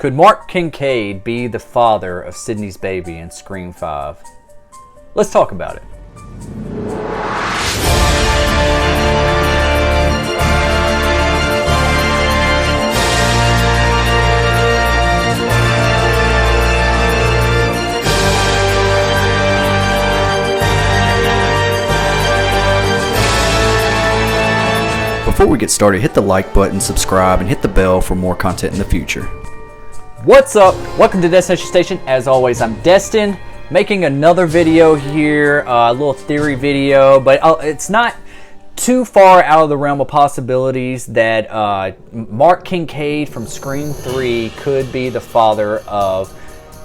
Could Mark Kincaid be the father of Sidney's baby in Scream 5? Let's talk about it. Before we get started, hit the like button, subscribe, and hit the bell for more content in the future. What's up? Welcome to Destination Station. As always, I'm Destin, making another video here, a little theory video, but it's not too far out of the realm of possibilities that Mark Kincaid from Scream 3 could be the father of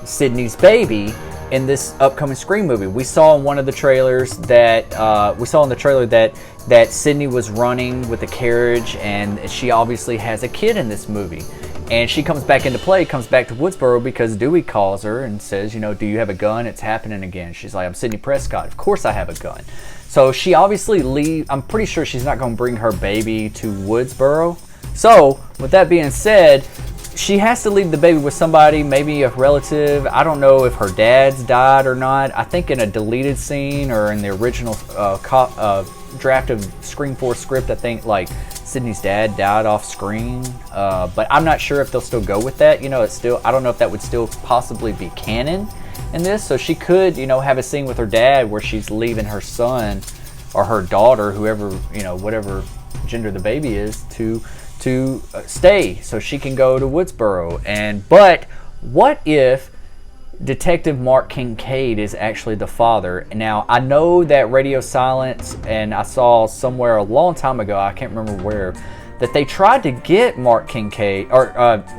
Sidney's baby in this upcoming Scream movie. We saw in one of the trailers that that Sidney was running with a carriage, and she obviously has a kid in this movie. And she comes back into play, comes back to Woodsboro because Dewey calls her and says, you know, do you have a gun? It's happening again. She's like, I'm Sidney Prescott. Of course I have a gun. So she obviously leaves. I'm pretty sure she's not going to bring her baby to Woodsboro. So with that being said, she has to leave the baby with somebody, maybe a relative. I don't know if her dad's died or not. I think in a deleted scene or in the original draft of Scream 4 script, I think like Sidney's dad died off screen, but I'm not sure if they'll still go with that. You know, it's still, I don't know if that would still possibly be canon in this. So she could, you know, have a scene with her dad where she's leaving her son or her daughter, whoever, you know, whatever gender the baby is, to stay so she can go to Woodsboro. But what if Detective Mark Kincaid is actually the father? Now, I know that radio silence, and I saw somewhere a long time ago, I can't remember where, that they tried to get Mark Kincaid or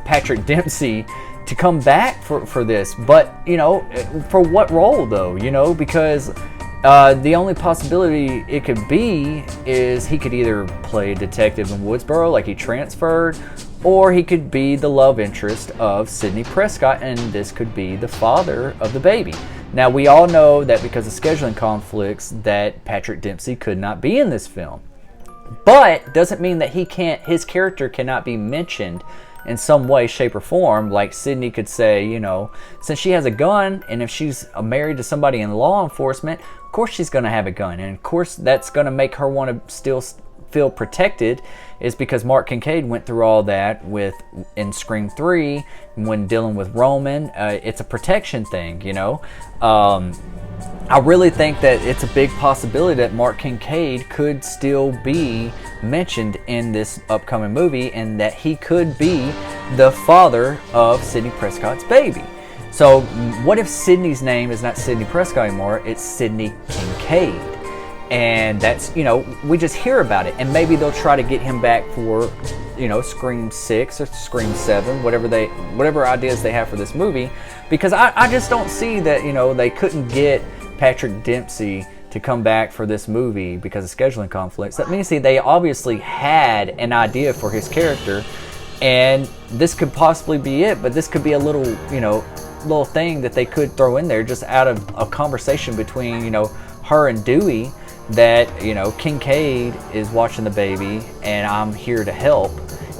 Patrick Dempsey to come back for this, but you know, for what role though? You know, because the only possibility it could be is he could either play a detective in Woodsboro, like he transferred, or he could be the love interest of Sidney Prescott, and this could be the father of the baby. Now, we all know that because of scheduling conflicts that Patrick Dempsey could not be in this film. But doesn't mean that his character cannot be mentioned in some way, shape, or form. Like Sidney could say, you know, since she has a gun, and if she's married to somebody in law enforcement, of course she's going to have a gun. And of course that's going to make her want to still feel protected, is because Mark Kincaid went through all that in Scream 3 when dealing with Roman. It's a protection thing, you know. I really think that it's a big possibility that Mark Kincaid could still be mentioned in this upcoming movie, and that he could be the father of Sidney Prescott's baby. So what if Sidney's name is not Sidney Prescott anymore, it's Sidney Kincaid? And that's, you know, we just hear about it, and maybe they'll try to get him back for, you know, Scream 6 or Scream 7, whatever ideas they have for this movie, because I just don't see that, you know, they couldn't get Patrick Dempsey to come back for this movie because of scheduling conflicts. That means they obviously had an idea for his character, and this could possibly be it, but this could be a little, you know, little thing that they could throw in there just out of a conversation between, you know, her and Dewey, that, you know, Kincaid is watching the baby and I'm here to help,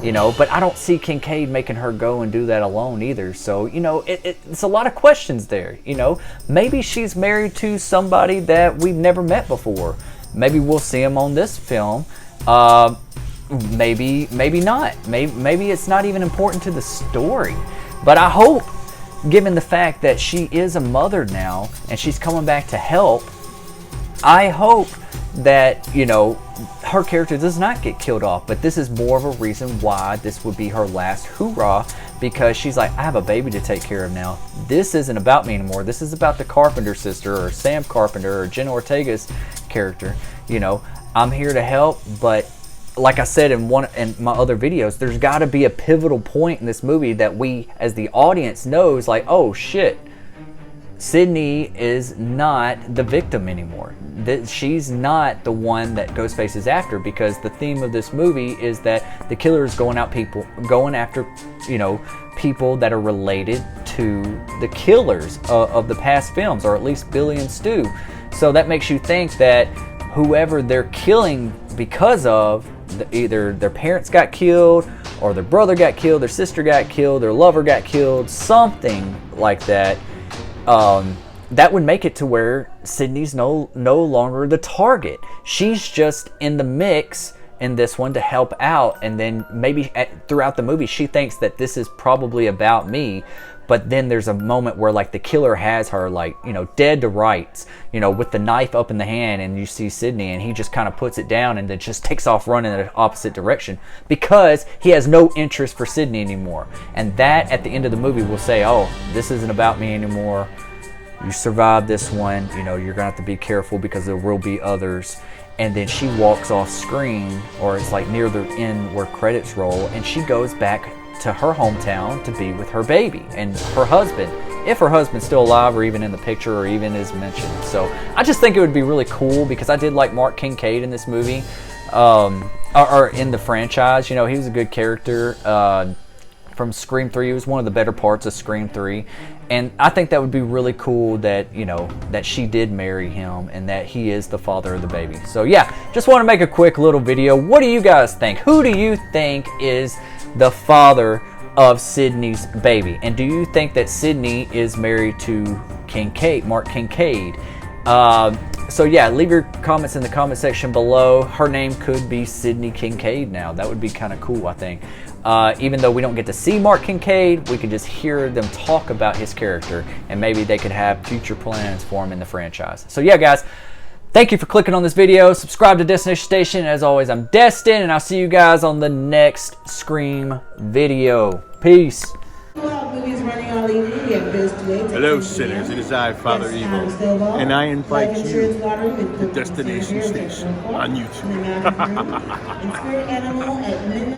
you know. But I don't see Kincaid making her go and do that alone either. So, you know, it's a lot of questions there, you know. Maybe she's married to somebody that we've never met before. Maybe we'll see him on this film. Maybe not. Maybe it's not even important to the story. But I hope, given the fact that she is a mother now and she's coming back to help, I hope that, you know, her character does not get killed off, but this is more of a reason why this would be her last hoorah, because she's like, I have a baby to take care of now. This isn't about me anymore. This is about the Carpenter sister, or Sam Carpenter, or Jen Ortega's character. You know, I'm here to help, but like I said in my other videos, there's got to be a pivotal point in this movie that we, as the audience, knows, like, oh shit, Sidney is not the victim anymore. She's not the one that Ghostface is after, because the theme of this movie is that the killer is going after, you know, people that are related to the killers of the past films, or at least Billy and Stu. So that makes you think that whoever they're killing because of, either their parents got killed, or their brother got killed, their sister got killed, their lover got killed, something like that, that would make it to where Sidney's no longer the target. She's just in the mix in this one to help out, and then maybe throughout the movie she thinks that this is probably about me, but then there's a moment where like the killer has her like, you know, dead to rights, you know, with the knife up in the hand, and you see Sidney and he just kind of puts it down and then just takes off running in the opposite direction because he has no interest for Sidney anymore. And that at the end of the movie will say, oh, this isn't about me anymore. You survived this one, you know, you're gonna have to be careful because there will be others. And then she walks off screen, or it's like near the end where credits roll, and she goes back to her hometown to be with her baby and her husband, if her husband's still alive or even in the picture or even is mentioned. So I just think it would be really cool because I did like Mark Kincaid in this movie, or in the franchise. You know, he was a good character. From Scream 3, it was one of the better parts of Scream 3, and I think that would be really cool that, you know, that she did marry him and that he is the father of the baby. So yeah, just want to make a quick little video. What do you guys think? Who do you think is the father of Sidney's baby? And do you think that Sidney is married to Kincaid, Mark Kincaid? So yeah, leave your comments in the comment section below. Her name could be Sidney Kincaid now. That would be kind of cool, I think. Even though we don't get to see Mark Kincaid, we can just hear them talk about his character, and maybe they could have future plans for him in the franchise. So yeah, guys, thank you for clicking on this video. Subscribe to Destination Station. As always, I'm Destin, and I'll see you guys on the next Scream video. Peace. Hello, sinners. It is I, Father Evil, and I invite you to Destination Station on YouTube.